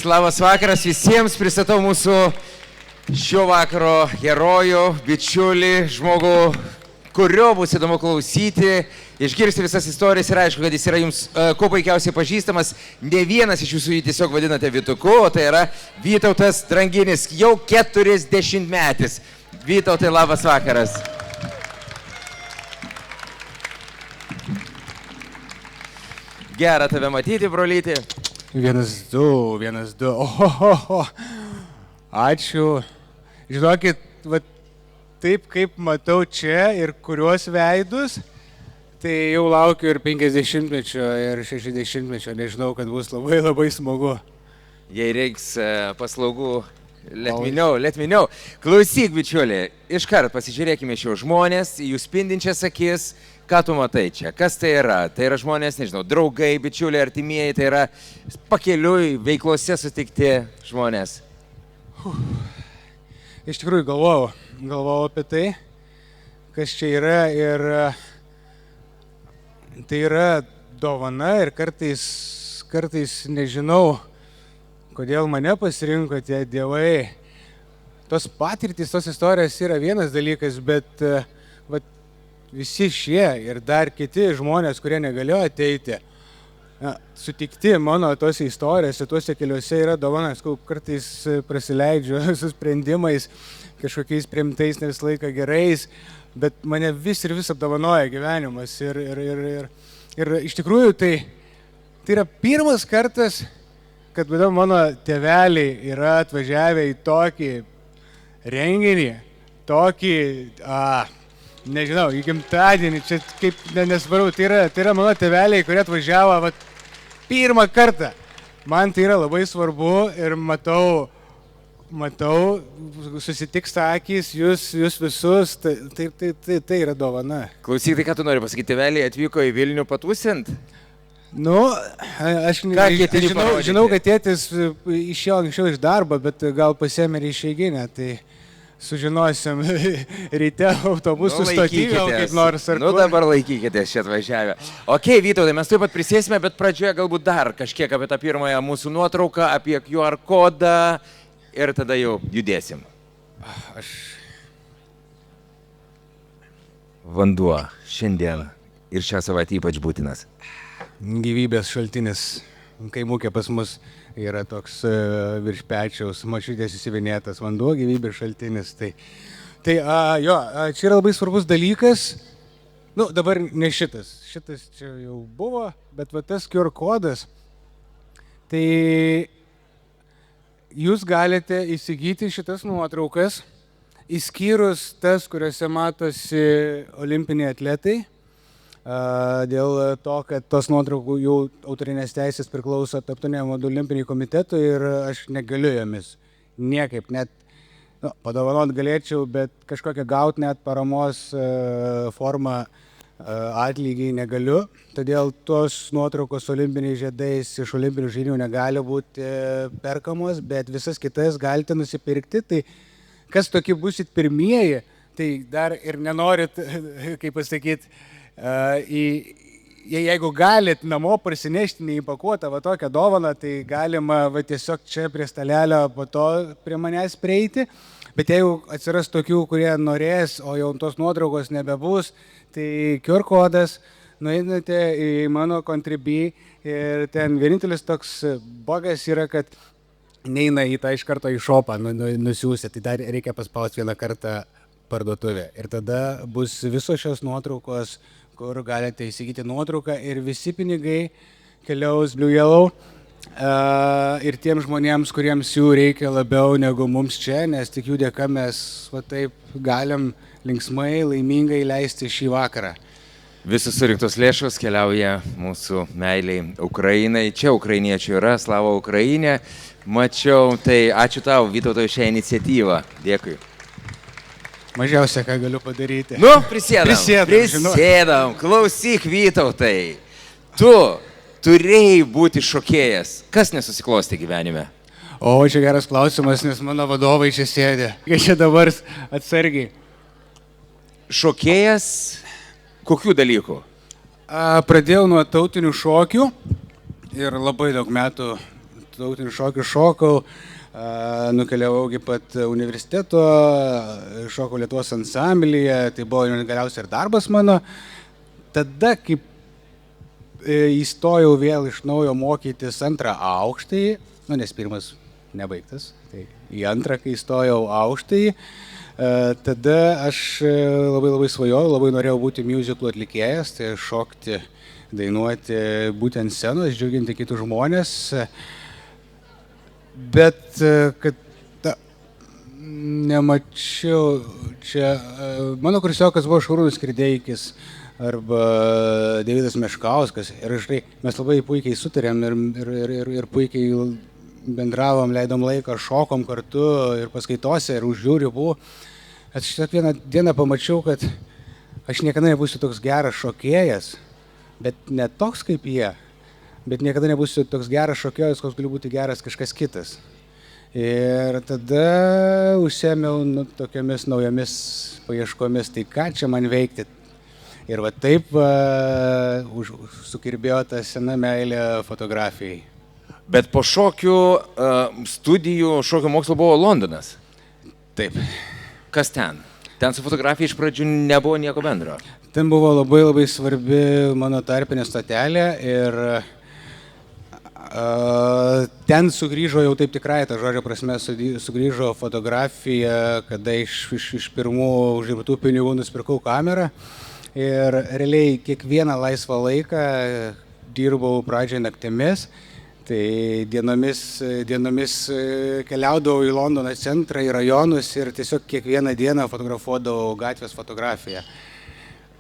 labas vakaras visiems, pristatau mūsų šio vakaro herojų, bičiulį, žmogų, kurio bus įdomu klausyti, išgirsti visas istorijas ir aišku, kad jis yra jums kuo puikiausiai pažįstamas. Ne vienas iš jūsų jį tiesiog vadinate Vytuku, o tai yra Vytautas Dranginis, jau 40-metis. Vytautai, labas vakaras. Gera tave matyti, brolyti. 1, 2. Ohoho. Ačiū. Žinokit, va, taip kaip matau čia ir kuriuos veidus, tai jau laukiu ir 50-mečio, ir 60-mečio. Nežinau, kad bus labai labai smagu. Jei reiks paslaugų, let me know. Klausyk, bičiulė, iškart pasižiūrėkime šios žmonės, jų spindinčias akis. Ką tu matai čia? Kas tai yra? Tai yra žmonės, nežinau, draugai, bičiuliai, artimieji, tai yra pakeliui veiklose sutikti žmonės. Iš tikrųjų galvojau apie tai, kas čia yra ir tai yra dovana ir kartais nežinau, kodėl mane pasirinko tie dievai. Tos patirtys, tos istorijos yra vienas dalykas, bet visi šie ir dar kiti žmonės, kurie negalėjo ateiti, sutikti mano tose istorijose, tuose keliuose yra dovanas, kartais prasileidžiu su sprendimais, kažkokiais priimtais, ne visą laiką gerais, bet mane vis apdovanoja gyvenimas ir iš tikrųjų tai yra pirmas kartas, kad mano tėveliai yra atvažiavę į tokį renginį, nežinau, į gimtadienį, čia kaip nesvarbu, tai yra mano tėveliai, kurie atvažiavo pirmą kartą. Man tai yra labai svarbu ir matau, susitiks akys, jūs visus, tai yra dovana. Klausyk, tai ką tu nori pasakyti, tėveliai atvyko į Vilnių patūsint? Aš žinau, kad tėtis išėjo anksčiau iš darbo, bet gal pasiėmė ir išeiginę, tai sužinosim ryte autobusų stoty, gal kaip nors. Dabar laikykitės čia atvažiavę. Ok, Vytautai, mes taip pat prisėsime, bet pradžioje galbūt dar kažkiek apie tą pirmąją mūsų nuotrauką, apie QR kodą ir tada jau judėsim. Vanduo šiandien ir šią savaitę ypač būtinas. Gyvybės šaltinis. Kaimukė pas mus yra toks virš pečiaus, mačiutės įsivinėtas vanduo, gyvybės šaltinis. Tai čia yra labai svarbus dalykas. Dabar ne šitas čia jau buvo, bet tas QR kodas, tai jūs galite įsigyti šitas nuotraukas, išskyrus tas, kuriuose matosi olimpiniai atletai. Dėl to, kad tos nuotraukų jau autorinės teisės priklauso Tarptautiniam olimpiniam komitetui ir aš negaliu jomis niekaip, net padovanot galėčiau, bet kažkokią gauti net paramos formą atlygiai negaliu. Todėl tos nuotraukos olimpiniais žiedais iš olimpinių žaidynių negali būti perkamos, bet visas kitas galite nusipirkti. Tai kas tokie busit pirmieji, tai dar ir nenorit, kaip pasakyti, jeigu galit namo parsinešti neįpakuotą tokią dovaną, tai galima tiesiog čia prie stalelio po to prie manęs prieiti. Bet jeigu atsiras tokių, kurie norės, o jau tos nuotraukos nebebus, tai QR kodas, nueinate į mano Contribui ir ten vienintelis toks bogas yra, kad neina į tą iš karto į shopą nusiųsti, tai dar reikia paspausti vieną kartą parduotuvę. Ir tada bus visos šios nuotraukos, kur galite įsigyti nuotrauką ir visi pinigai keliaus Blue Yellow ir tiem žmonėms, kuriems jų reikia labiau negu mums čia, nes tik jų dėka mes taip galim linksmai, laimingai leisti šį vakarą. Visos surinktos lėšos keliauja mūsų meiliai Ukrainai. Čia ukrainiečių yra, slava Ukrainė. Mačiau, tai ačiū tau, Vytautai, šią iniciatyvą. Dėkui. Mažiausia, ką galiu padaryti. Prisėdam. Klausyk, Vytautai. Tu turėjai būti šokėjas. Kas nesusiklostė gyvenime? O, čia geras klausimas, nes mano vadovai čia sėdė. Čia dabar atsargiai. Šokėjas kokių dalykų? Pradėjau nuo tautinių šokių ir labai daug metų tautinių šokių šokau, nukeliavau iki pat universiteto, šokau Lietuvos ansamblyje, tai buvo galiausiai ir darbas mano. Tada, kaip įstojau vėl iš naujo mokytis antrą aukštąjį, nes pirmas nebaigtas, tai į antrą, kai įstojau aukštąjį, tada aš labai svajojau, labai norėjau būti miuziklų atlikėjas, tai šokti, dainuoti būtent scenos, džiuginti kitus žmonės, bet kad nemačiau čia, mano kursiokas buvo Šarūnas Kirdeikis arba Deividas Meškauskas ir štai mes labai puikiai sutarėm ir puikiai bendravom, leidom laiką, šokom kartu ir paskaitose, ir už jų ribų. Aš vieną dieną pamačiau, kad aš niekada nebūsiu toks geras šokėjas, bet ne toks kaip jie, bet niekada nebūsiu toks geras šokėjas, koks gali būti geras kažkas kitas. Ir tada užsėmiau tokiamis naujomis paieškomis, tai ką čia man veikti. Ir va taip sukirbėjo ta sena meilė fotografijai. Bet po šokių studijų, šokio mokslo buvo Londonas. Taip. Kas ten? Ten su fotografija iš pradžių nebuvo nieko bendro. Ten buvo labai svarbi mano tarpinė stotelė ir ten sugrįžo jau taip tikrai, ta žodžio prasme, sugrįžo fotografija, kada iš pirmų uždirbtų pinigų nusipirkau kamerą. Ir realiai kiekvieną laisvą laiką dirbau pradžiai naktimis, tai dienomis keliaudavau į Londono centrą, į rajonus ir tiesiog kiekvieną dieną fotografuodavau gatvės fotografiją.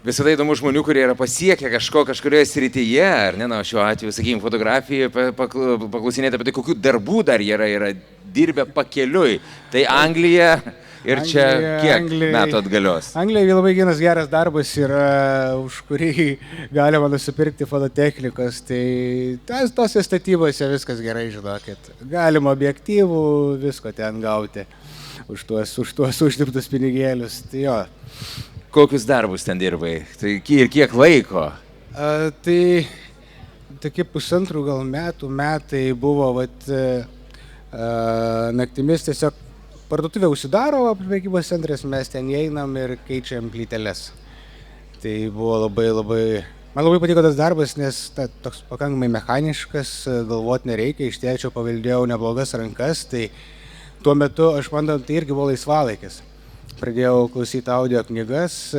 Visada įdomu žmonių, kurie yra pasiekę kažkurioje srityje, ar ne, na, šiuo atveju, sakykime, fotografiją, paklausinėti apie tai, kokių darbų dar jie yra dirbę pakeliui. Tai Anglija. Ir čia kiek metų atgalios? Anglijoje labai vienas geras darbas yra, už kurį galima nusipirkti fototechnikos. Tai tose statybose viskas gerai, žinokit. Galima objektyvų, visko ten gauti už tuos uždirbtus pinigėlius. Tai jo. Kokius darbus ten dirbai? Tai ir kiek laiko? Tai tokie pusantrų gal metai buvo, naktimis tiesiog parduotuvė užsidaro, prekybos centras, mes ten einam ir keičiam plyteles. Tai buvo man labai patiko tas darbas, nes toks pakankamai mechaniškas, galvoti nereikia, iš tėčio paveldėjau neblogas rankas, tai tuo metu aš manau, tai irgi buvo laisvalaikis. Pradėjau klausyti audio knygas,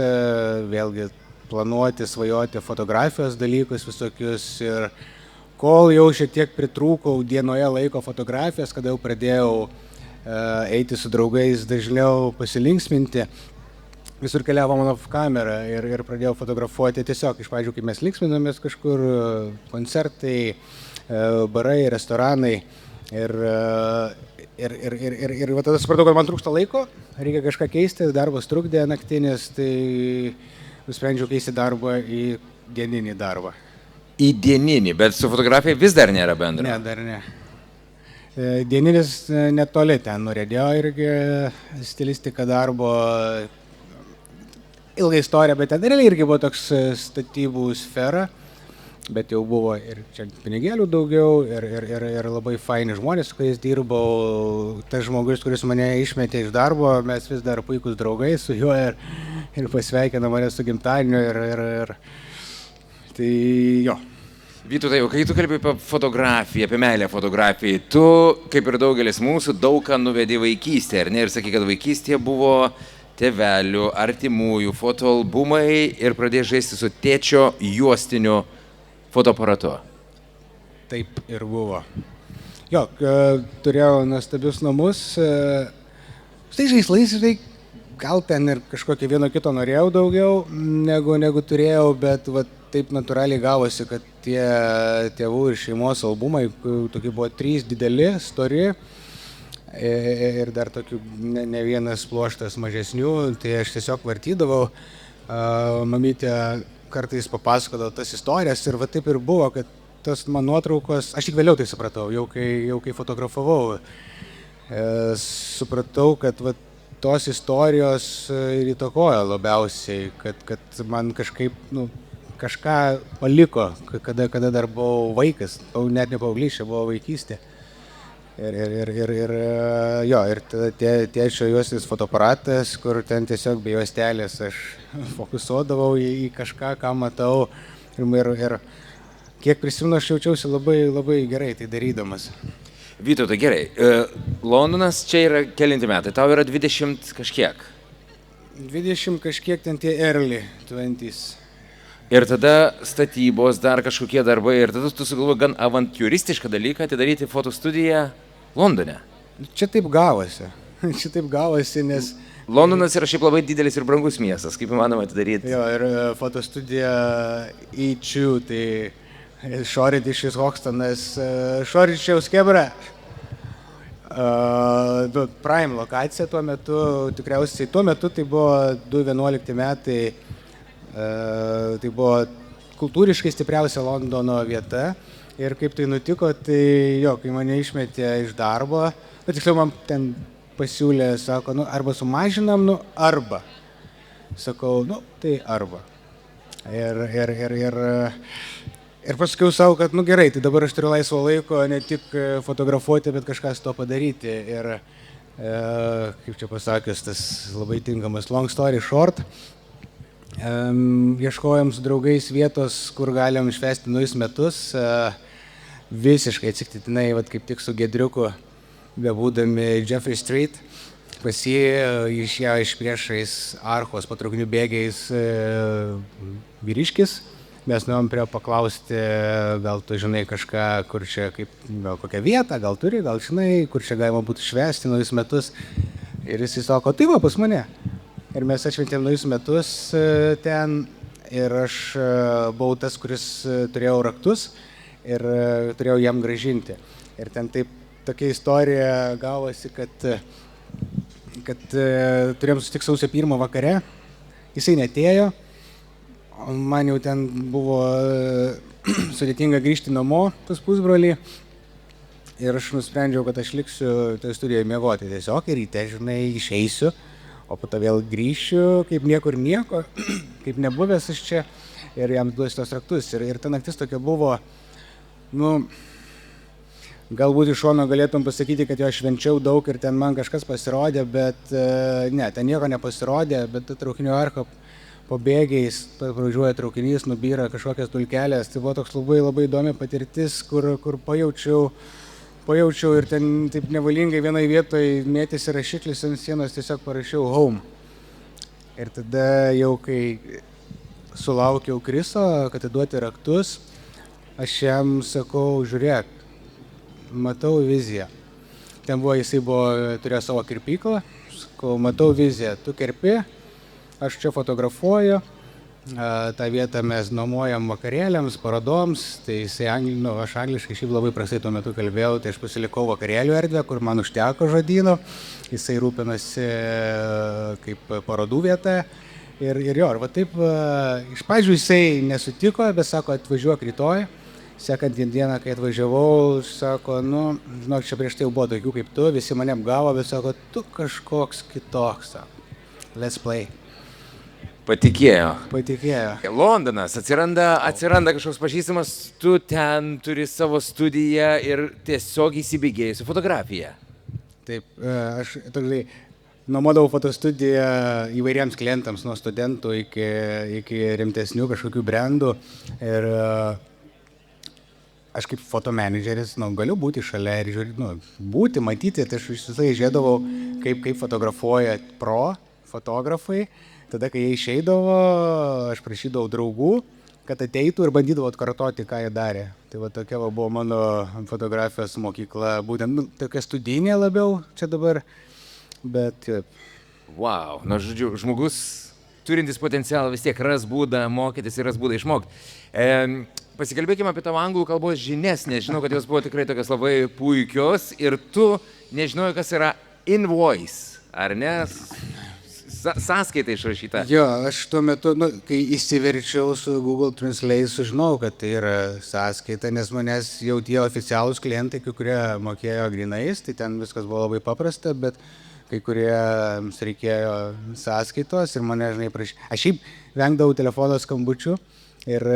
vėlgi planuoti, svajoti fotografijos dalykus visokius ir kol jau šiek tiek pritrūkau dienoje laiko fotografijas, kada jau pradėjau eiti su draugais dažniau pasilinksminti. Visur keliavo mano kamera ir pradėjau fotografuoti tiesiog iš pradžių, kai mes linksminomės kažkur, koncertai, barai, restoranai. Ir tada supratau, kad man trūksta laiko, reikia kažką keisti, darbas trukdė naktinis, tai nusprendžiau keisti darbą į dieninį darbą. Į dieninį, bet su fotografija vis dar nėra bendro? Ne, dar ne. Dieninis netoli ten nurėdėjo irgi stilistika darbo, ilga istorija, bet ten realiai irgi buvo toks statybų sfera, bet jau buvo ir čia pinigėlių daugiau ir labai faini žmonės, su kuriais dirbau. Tas žmogus, kuris mane išmetė iš darbo, mes vis dar puikūs draugai su juo ir pasveikino mane su gimtadieniu ir tai jo. Vytautai, o kai tu kalbėjai apie fotografiją, apie meilę fotografijai, tu, kaip ir daugelis mūsų, daug ką nuvedė vaikystėje, ar ne? Ir sakai, kad vaikystėje buvo tėvelių, artimųjų fotoalbumai ir pradėjai žaisti su tėčio juostiniu fotoaparatu. Taip ir buvo. Jo, turėjau nuostabius namus. Tai žaislais, gal ten ir kažkokio vieno kito norėjau daugiau negu turėjau, bet taip natūraliai gavosi, kad tie tėvų ir šeimos albumai, tokie buvo 3 dideli, stori ir dar tokių ne vienas pluoštas mažesnių, tai aš tiesiog vartydavau, mamytė kartais papasakodavo tas istorijas ir taip ir buvo, kad tas man nuotraukos, aš tik vėliau tai supratau, jau kai fotografavau, supratau, kad tos istorijos ir įtakojo labiausiai, kad man kažkaip, kažką paliko, kada dar buvau vaikas, net ne paauglys, čia buvo vaikystė. Ir tada tėčio juostis fotoaparatas, kur ten tiesiog be juostelės aš fokusuodavau į kažką, ką matau. Ir kiek prisimenu, aš jaučiausi labai, labai gerai tai darydamas. Vytautai, gerai. Londonas čia yra kelinti metai, tau yra 20 kažkiek. 20 kažkiek ten tie early 20s. Ir tada statybos, dar kažkokie darbai, ir tada tu sugalvoji gan avantūristišką dalyką atidaryti fotostudiją Londone. Čia taip gavosi. Čia taip gavosi, nes... Londonas yra šiaip labai didelis ir brangus miestas, kaip įmanoma atidaryti. Jo, ir fotostudija E2, tai Shoreditch Hoxtonas, Shoreditch Kebra. Prime lokacija tuo metu, tikriausiai tuo metu tai buvo 2011 metai, tai buvo kultūriškai stipriausia Londono vieta. Ir kaip tai nutiko, tai jo, kai mane išmetė iš darbo, tiksliau man ten pasiūlė, sako, arba sumažinam, arba. Sakau, tai arba. Ir pasakiau savo, kad gerai, tai dabar aš turiu laisvo laiko ne tik fotografuoti, bet kažką su to padaryti. Ir kaip čia pasakius, tas labai tinkamas long story short. Ieškojom su draugais vietos, kur galim švęsti naujus metus. Visiškai atsitiktinai, kaip tik su Gedriuku, bebūdami Jeffrey Street, pas jį išėjo iš priešais Archos patraukinių bėgiais vyriškis. Mes nuėjom prie paklausti, gal tu žinai kažką, kur čia, gal kokią vietą, gal turi, gal žinai, kur čia galima būtų švęsti naujus metus. Ir jis sako, tai va, pas mane. Ir mes atšventėm naujus metus ten ir aš buvau tas, kuris turėjau raktus ir turėjau jam gražinti. Ir ten taip tokia istorija gavosi, kad turėjom susitikti sausio 1 vakare, jisai neatėjo, man jau ten buvo sudėtinga grįžti namo pas pusbrolį ir aš nusprendžiau, kad aš liksiu toje studijoje miegoti tiesiog ir ryte, žinai, išeisiu. O po to vėl grįšiu, kaip niekur nieko, kaip nebuvęs aš čia ir jam duosiu tos raktus. Ir ta naktis tokia buvo, galbūt iš šono galėtum pasakyti, kad jo švenčiau daug ir ten man kažkas pasirodė, bet ne, ten nieko nepasirodė, bet traukinio arka po bėgiais, pravažiuoja traukinys, nubyra kažkokias dulkelės. Tai buvo toks labai labai įdomi patirtis, kur pajaučiau ir ten taip nevalingai vienai vietoje mėtėsi rašiklis ant sienos, tiesiog parašiau home. Ir tada jau kai sulaukiau Kriso, kad atiduoti raktus, aš jam sakau, žiūrėk, matau viziją. Jisai turėjo savo kirpyklą, sakau, matau viziją, tu kerpi, aš čia fotografuoju. tą vietą mes nuomojam vakarėliams, parodoms, tai jisai aš angliškai šiaip labai prastai tuo metu kalbėjau, tai aš pasilikau vakarėlių erdvę, kur man užteko žodyno, jisai rūpinasi kaip parodų vieta. Ir va taip, iš pradžių jisai nesutiko, bet sako, atvažiuok rytoj. Sekantį dieną, kai atvažiavau, sako, žinok, čia prieš tai jau buvo tokių kaip tu, visi mane apgavo, bet sako, tu kažkoks kitoks, sako, let's play. Patikėjo. Londonas, atsiranda kažkoks pažįstamas, tu ten turi savo studiją ir tiesiog įsibėgėjai su fotografija. Taip, aš toksai nuomodavau fotostudiją įvairiems klientams, nuo studentų iki rimtesnių kažkokių brandų. Ir aš kaip fotomenedžeris, galiu būti šalia ir žiūrėti, matyti, tai aš visai žiūrėdavau, kaip fotografuoja pro fotografai. Tada, kai jie išeidavo, aš prašydavau draugų, kad ateitų ir bandydavau atkartoti, ką jie darė. Tai va tokia buvo mano fotografijos mokykla, būtent tokia studinė labiau čia dabar, bet... Wow, žodžiu, žmogus turintis potencialą vis tiek ras būdą mokytis ir ras būdą išmokti. Pasikalbėkime apie tavo anglų kalbos žinias, nes žinau, kad jos buvo tikrai tokios labai puikios ir tu nežinojai, kas yra invoice, ar ne? Sąskaita išrašyta. Jo, aš tuo metu, kai įsiverčiau su Google Translate, sužinojau, kad tai yra sąskaita, nes manęs jau tie oficialūs klientai, kai kurie mokėjo grynais, tai ten viskas buvo labai paprasta, bet kai kuriems reikėjo sąskaitos ir mane, prašė. Aš šiaip vengdavau telefono skambučių ir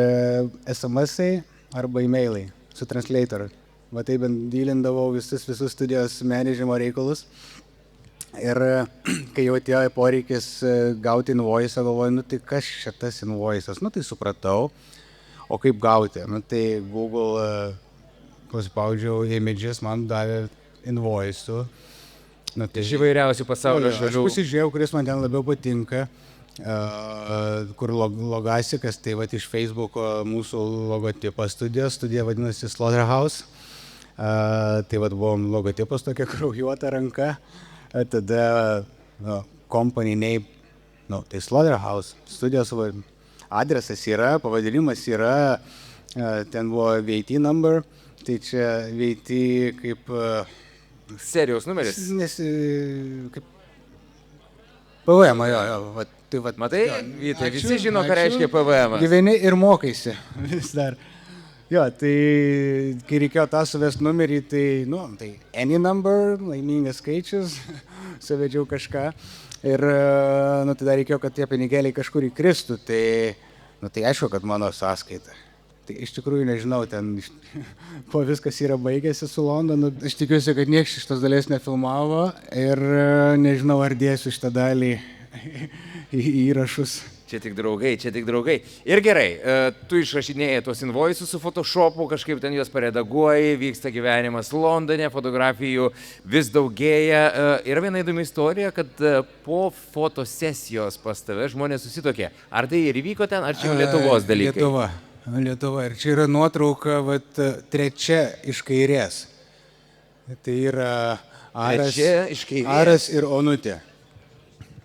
SMS-ai arba e-mailai su translatoru. va taip dylindavau visus studijos menedžimo reikalus. Ir kai jau atėjo poreikis gauti invoice, galvoju, nu tai kas čia tas invoice'as, nu tai supratau, o kaip gauti, nu tai Google paspaudžiau images, man davė invoice'ų. Nu, tai Iš įvairiausių pasaulio aš šalių. pasižiūrėjau, kuris man ten labiau patinka, kur logasikas, tai va iš Facebook'o mūsų logotipas studija vadinasi Slaughterhouse. Tai va buvom logotipas tokia kraujuota ranka. Tada company name, tai Slaughterhouse, studijos adresas yra, pavadinimas yra, ten buvo VAT number, tai čia VAT kaip... Serijos numeris. Kaip PVM, jo, tai va. Matai, Vytai, visi žino, ką reiškia PVM. Gyveni ir mokaisi vis dar. Jo, tai kai reikėjo tą suvest numerį, tai any number, laimingas skaičius, suvedžiau kažką ir tai dar reikėjo, kad tie pinigėliai kažkur įkristų, tai aišku, kad mano sąskaita. Tai iš tikrųjų nežinau, ten po viskas yra baigėsi su Londonu, aš tikiuosi, kad niekas šitos dalies nefilmavo ir nežinau, ar dėsiu šitą dalį į įrašus. Čia tik draugai. Ir gerai, tu išrašinėjai tuos invoice'us su Photoshopu, kažkaip ten juos paredaguoji, vyksta gyvenimas Londone, fotografijų vis daugėja. Yra viena įdomi istorija, kad po fotosesijos pas tave žmonės susitokė. Ar tai ir įvyko ten, ar čia Lietuvos dalykai? Lietuva. Ir čia yra nuotrauka, trečia iš kairės. Tai yra Aras ir Onutė.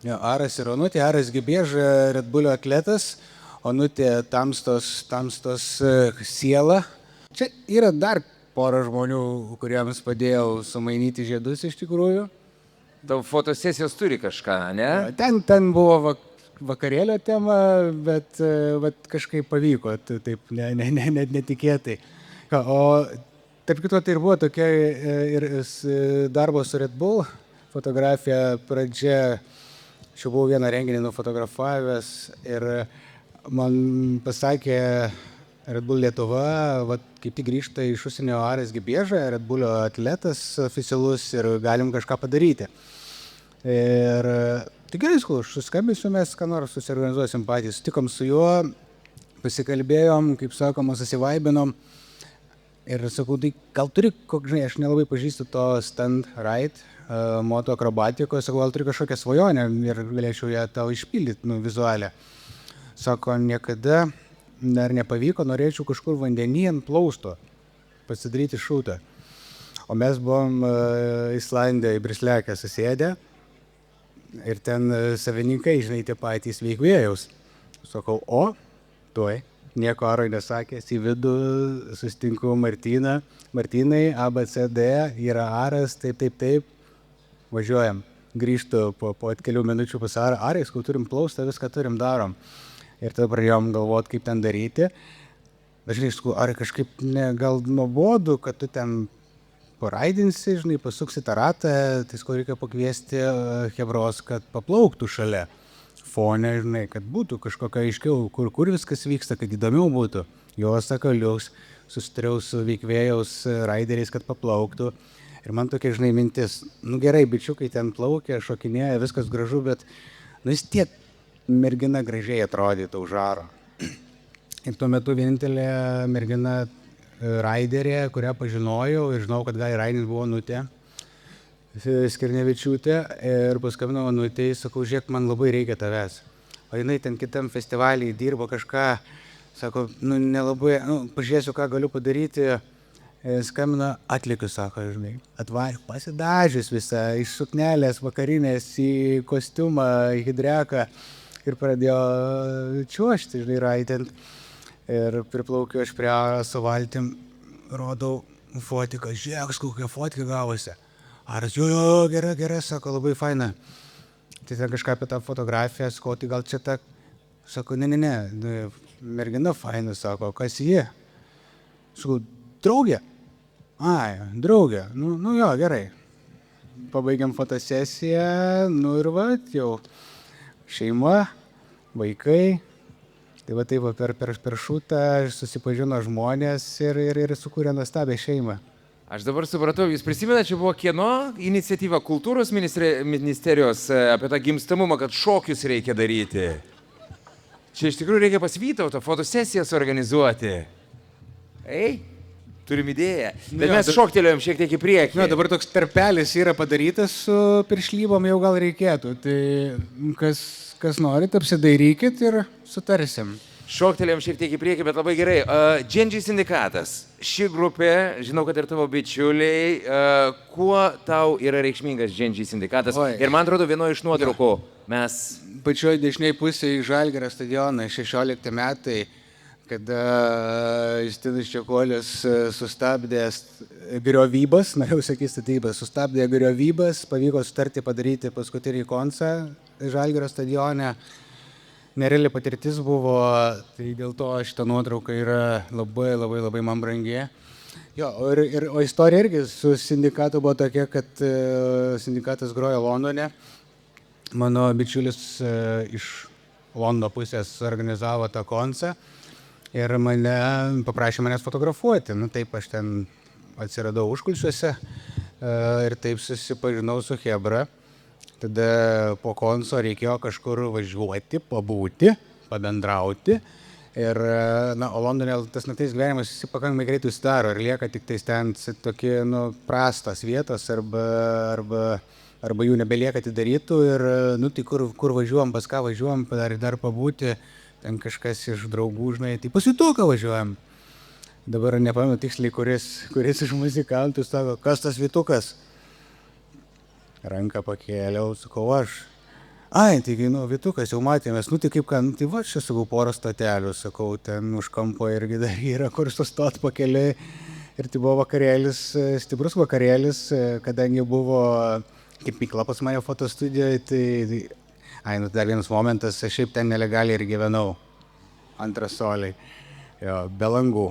Jo, Aras ir Onutė, Aras Gibieža, Red Bullio atletas, Onutė tamstos siela. Čia yra dar pora žmonių, kuriems padėjau sumainyti žiedus iš tikrųjų. Tau fotosesijos turi kažką, ne? Ten buvo vakarėlio tema, bet kažkaip pavyko, taip netikėtai. O tarp kito tai ir buvo tokia ir darbo su Red Bull, fotografija pradžia. Aš buvau vieną renginį nufotografavęs ir man pasakė Red Bull Lietuva, kaip tik grįžta iš užsienio Aras Gibieža, Red Bullio atletas oficialus ir galim kažką padaryti. Ir tai gerai, aš suskambinsiu, mes ką nors susiorganizuosim patys. Sutikom su juo, pasikalbėjom, kaip sakoma, susivaibinom. Ir sakau, tai gal turi, žinai, aš nelabai pažįstu to stand ride, moto akrobatikos, sakau, gal turi kažkokią svajonę ir galėčiau ją tau išpildyti, vizualią. Sako, niekada dar nepavyko, norėčiau kažkur vandenį ant plausto pasidaryti šūtą. O mes buvom Islandijoje, Brislekę susėdę ir ten savininkai, žinai, tie patys veikvėjaus. Sakau, tuoj. Nieko Aroj nesakęs, į vidų susitinku Martyną. Martynai, ABCD, yra Aras, taip. Važiuojam. Grįžtu po kelių minučių pas Arą. Arai, skau turim plaustą, viską turim, darom. Ir tada pradėjom galvoti, kaip ten daryti. Dažnai, skau, Arai, kažkaip gal nuobodu, kad tu ten paraidinsi, žinai, pasuksi tą ratą, tai skau reikia pakviesti hebros, kad paplauktų šalia. Fone, žinai, kad būtų kažkokia aiškiau, kur viskas vyksta, kad įdomiau būtų. Jos sakalius, susitariau su veikvėjaus raideriais, kad paplauktų. Ir man tokia, žinai, mintis, gerai, bičiukai ten plaukia, šokinėja, viskas gražu, bet vis tiek mergina gražiai atrodytų už Aro. Ir tuo metu vienintelė mergina raiderė, kurią pažinojau ir žinau, kad gal raidint buvo Onutė Skirnevičiūtė, ir paskambinau Onutei, sakau, žiūrėk, man labai reikia tavęs. O jinai ten kitam festivalyje dirbo kažką, sako, nelabai, pažiūrėsiu, ką galiu padaryti. Skambina, atlikiu, sako, žinai, atvarė, pasidažius visą, iš suknelės, vakarinės į kostiumą, į hidreką ir pradėjo čiuošti, žinai, raitint. Ir priplaukiu aš prie Aro su valtim, rodau fotiką, žiūrėk, kokia fotka gavosi. Aras, jo, gera, sako, labai faina. Tai ten kažką apie tą fotografiją, sakau, tai gal čia ta, sako, ne, mergina faina, sako, kas ji? Sakau, draugė. Ai, draugė, jo, gerai. Pabaigiam fotosesiją, ir jau šeima, vaikai. Tai va taip per šūtą susipažino žmonės ir sukūrė nuostabią šeimą. Aš dabar supratau, jūs prisimenate, čia buvo kieno iniciatyva kultūros ministerijos apie tą gimstamumą, kad šokius reikia daryti. Čia iš tikrųjų reikia pas Vytautą fotosesijas organizuoti. Ei, turim idėją. Bet Jo, mes šoktelėjom šiek tiek į priekį. Na, dabar toks tarpelis yra padarytas su piršlybom, jau gal reikėtų. Tai kas norit, apsidairykit ir sutarsim. Šoktelėjom šiek tiek į priekį, bet labai gerai. Dženji sindikatas. Ši grupė, žinau, kad ir tavo bičiuliai, kuo tau yra reikšmingas Dženji sindikatas? Oi. Ir man atrodo, vienoje iš nuotraukų mes... Pačioj dešiniai pusėje į Žalgirio stadioną 16 metai, kada Justinas Čekuolis sustabdė griovybas, norėjau sakyti statybas, sustabdė griovybas, pavyko sutarti padaryti paskutinį koncą Žalgirio stadione. Nereali patirtis buvo, tai dėl to šitą nuotrauką yra labai man brangi. Jo, o istorija irgi su sindikatu buvo tokia, kad sindikatas grojo Londone. Mano bičiulis iš Londono pusės organizavo tą koncą ir paprašė manęs fotografuoti. Nu, taip aš ten atsiradau užkulsiuose ir taip susipažinau su chebra. Tada po konco reikėjo kažkur važiuoti, pabūti, pabendrauti. Ir, o Londone tas naktinis gyvenimas visi pakankamai greitai užsidaro ir lieka tik tais ten tokie, prastas vietos arba jų nebelieka atidarytų. Ir, tai kur važiuojam, pas ką važiuojam, dar pabūti, ten kažkas iš draugų, žinai, tai pas Vytuką važiuojam. Dabar nepamenu tiksliai, kuris iš muzikantų sako, kas tas Vytukas? Ranką pakėliau, sakau aš. Ai, taigi, Vytukas jau matėmės, tai kaip ką, tai va, čia sakau porą stotelių, sakau, ten už kampo irgi dar yra, kur sustot pakeliai. Ir tai buvo vakarėlis, stiprus vakarėlis, kadangi buvo kirpykla pas mane fotostudijoje, dar vienas momentas, aš šiaip ten nelegaliai ir gyvenau, antras soliai, jo, be langų.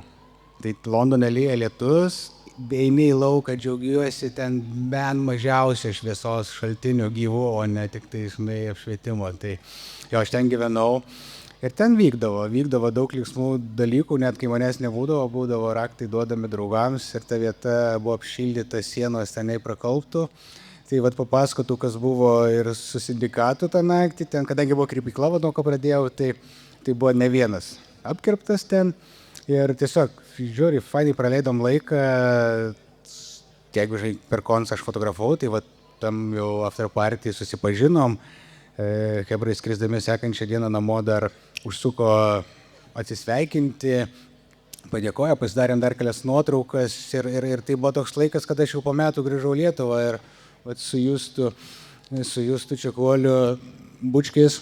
Tai Londone lyja lietus. Eini į lauką, džiaugiuosi ten bent mažiausia šviesos šaltinių gyvų, o ne tik tai, apšvietimo. Tai jo, aš ten gyvenau ir ten vykdavo daug linksmų dalykų, net kai manęs būdavo raktai duodami draugams ir ta vieta buvo apšildyta, sienos tenai prakalbtų. Tai papasakotų, kas buvo ir su sindikatu tą naktį, ten, kadangi buvo kirpykla, nuo ko pradėjau, tai buvo ne vienas apkirptas ten. Ir tiesiog, žiūri, fainai praleidom laiką, jeigu per koncą aš fotografavau, tai tam jau after party susipažinom, chebrai skrisdami sekančią dieną namo dar užsuko atsisveikinti, padėkojo, pasidarėm dar kelias nuotraukas ir tai buvo toks laikas, kada aš jau po metų grįžau į Lietuvą ir su Justu Čekuoliu bučkis.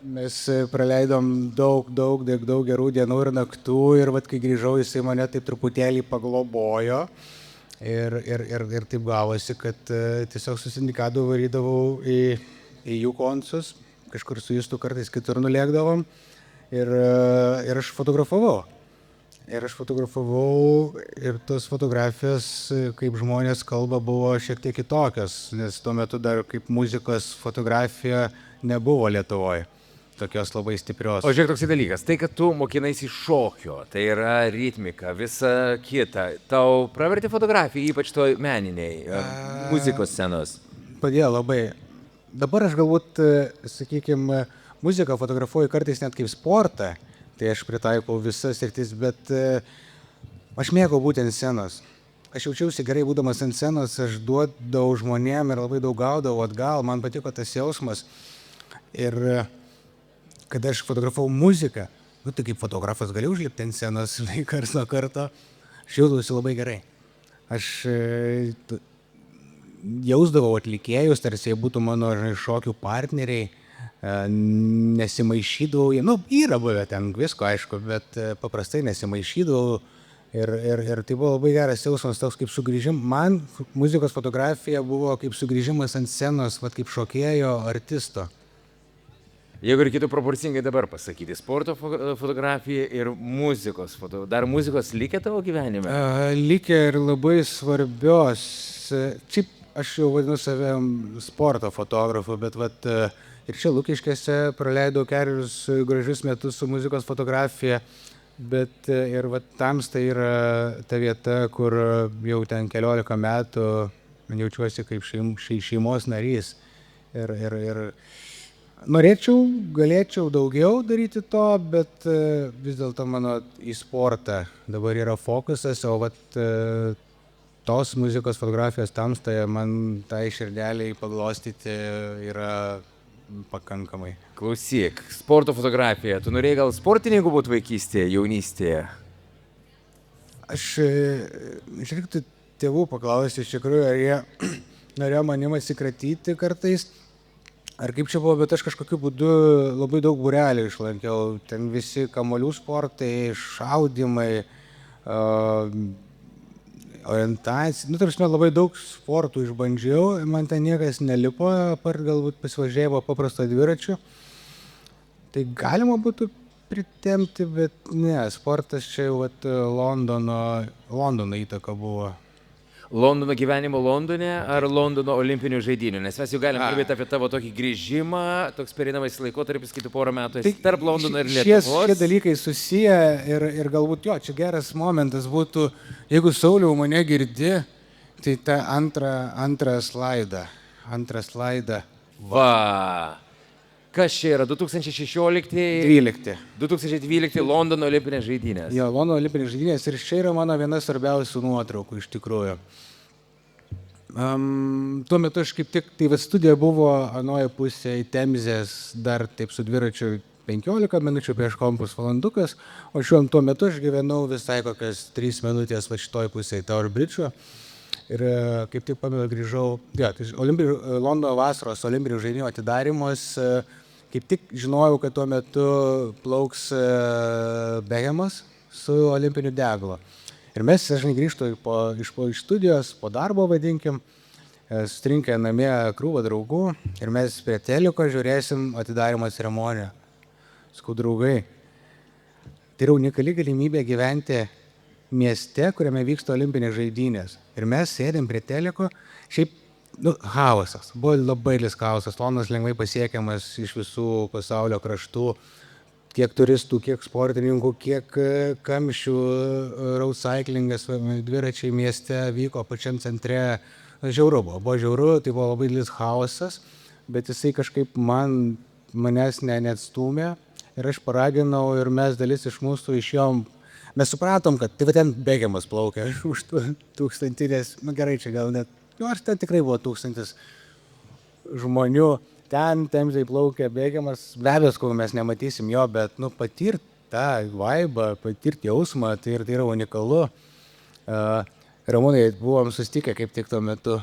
Mes praleidom daug gerų dienų ir naktų ir kai grįžau, jisai mane taip truputėlį paglobojo ir taip gavosi, kad tiesiog su sindikatu varydavau į jų koncus, kažkur su Justu kartais kitur nulėkdavom ir aš fotografavau. Ir tos fotografijos, kaip žmonės kalba, buvo šiek tiek kitokios, nes tuo metu dar kaip muzikos fotografija nebuvo Lietuvoje. Tokios labai stiprios. O žiūrėk, toks dalykas, tai kad tu mokinaisi šokio, tai yra ritmika, visa kita, tau pravertė fotografija, ypač to meniniai, muzikos scenos? Padėjo labai. Dabar aš galbūt, sakykime, muziką fotografuoju kartais net kaip sportą, tai aš pritaikau visas sritis, bet aš mėgau būti ant scenos. Aš jaučiausi gerai būdamas ant scenos, aš duodavau žmonėm ir labai daug gaudavau atgal, man patiko tas jausmas. Ir kada aš fotografavau muziką, tai kaip fotografas gali užlipti ant scenos karts nuo karto, aš jausdavausi labai gerai. Aš jausdavau atlikėjus, tarsi jie būtų mano šokių partneriai, nesimaišydavau, yra buvę ten visko, aišku, bet paprastai nesimaišydavau ir tai buvo labai geras jausmas, toks kaip sugrįžimas. Man muzikos fotografija buvo kaip sugrįžimas ant scenos, kaip šokėjo artisto. Jeigu reikėtų proporcingai dabar pasakyti, sporto fotografija ir muzikos fotografija. Dar muzikos likę tavo gyvenime? Likę ir labai svarbios. Šiaip aš jau vadinu save sporto fotografu, bet ir čia Lukiškėse praleidau kelius gražius metus su muzikos fotografija. Bet ir va tamsta yra ta vieta, kur jau ten 14 metų jaučiuosi kaip šeimos narys. Ir norėčiau, galėčiau daugiau daryti to, bet vis dėlto mano į sportą dabar yra fokusas, o vat tos muzikos fotografijos tamstoje man tai širdeliai paglostyti yra pakankamai. Klausyk, sporto fotografija. Tu norėjai gal sportininku būti vaikystėje, jaunystėje? Aš reiktų tėvų paklausti iš tikrųjų, ar jie norėjo manim atsikratyti kartais, ar kaip čia buvo, bet aš kažkokiu būdu labai daug būrelių išlankiau. Ten visi kamuolių sportai, šaudimai, orientacija. Tarsi labai daug sportų išbandžiau, man ten niekas nelipo, apart galbūt pasivažiavo paprasto dviračiu. Tai galima būtų pritempti, bet ne, sportas čia jau Londono įtaka buvo. Londono gyvenimo Londone ar Londono olimpinių žaidynių? Nes mes jau galim kalbėti apie tavo tokį grįžimą, toks pereinamais laikotarpis, kai tu porą metų esi tarp Londono ir Lietuvos. Šie dalykai susiję ir galbūt čia geras momentas būtų, jeigu Sauliau mane girdi, tai ta antrą slaidą. Va. Kas čia yra? 2016? 2012 Londono olimpinės žaidynės. Jo, Londono olimpinės žaidynės ir čia yra mano viena svarbiausių nuotraukų iš tikrųjų. Tuo metu aš kaip tik, tai studija buvo anoje pusėje Temzės, dar taip su dviračiu 15 minučių prieš kompus valandukas, o tuo metu aš gyvenau visai kokias 3 minutės šitoj pusėje Tower Bridge'o. Ir kaip tik pamenu, grįžau, tai Londono vasaros olimpinių žaidynių atidarimus, kaip tik žinojau, kad tuo metu plauks Behemas su olimpiniu deglu. Ir mes, žinai, grįžtu iš studijos, po darbo vadinkim, sutrinkę namie krūvą draugų ir mes prie teliko žiūrėsim atidarimo ceremoniją. Sakau, draugai, tai yra unikali galimybė gyventi mieste, kuriame vyksta olimpinės žaidynės. Ir mes sėdėm prie teliko, šiaip, chaosas, buvo labai didelis chaosas, Londonas lengvai pasiekiamas iš visų pasaulio kraštų, kiek turistų, kiek sportininkų, kiek kamščių, road cyclingas, dviračiai mieste vyko pačiam centre, žiauru buvo žiauru, tai buvo labai didelis chaosas, bet jisai kažkaip manęs neatstūmė ir aš paraginau ir mes dalis iš mūsų išėjom. Mes supratom, kad tai ten Behemas plaukia už 1000, gerai čia gal net, ar ten tikrai buvo 1000 žmonių, ten Temzėj plaukia Behemas, be abejo, kol mes nematysim jo, bet patirt tą vaibą, patirt jausmą, tai yra unikalu. Ramūnai buvom susitikę kaip tik tuo metu.